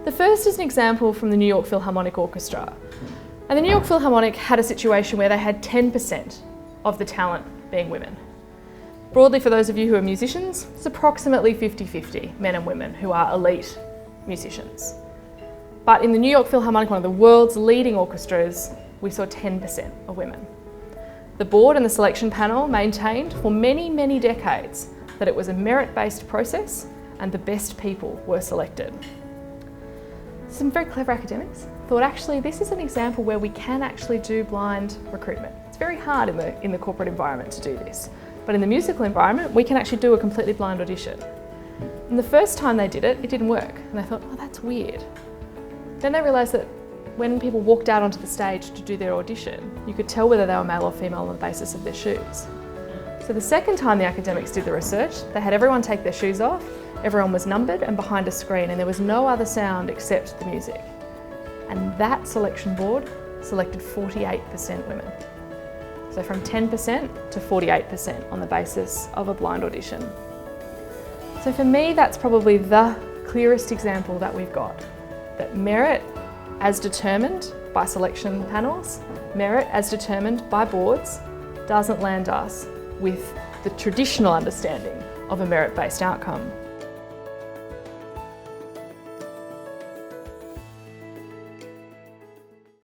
The first is an example from the New York Philharmonic Orchestra. And the New York Philharmonic had a situation where they had 10% of the talent being women. Broadly, for those of you who are musicians, it's approximately 50-50 men and women who are elite musicians. But in the New York Philharmonic, one of the world's leading orchestras, we saw 10% of women. The board and the selection panel maintained for many, many decades that it was a merit-based process and the best people were selected. Some very clever academics thought actually this is an example where we can actually do blind recruitment. It's very hard in the corporate environment to do this, but in the musical environment we can actually do a completely blind audition. And the first time they did it, it didn't work, and they thought, oh, that's weird. Then they realised that when people walked out onto the stage to do their audition, you could tell whether they were male or female on the basis of their shoes. So the second time the academics did the research, they had everyone take their shoes off, everyone was numbered and behind a screen, and there was no other sound except the music. And that selection board selected 48% women. So from 10% to 48% on the basis of a blind audition. So for me, that's probably the clearest example that we've got. That merit as determined by selection panels, merit as determined by boards, doesn't land us with the traditional understanding of a merit-based outcome.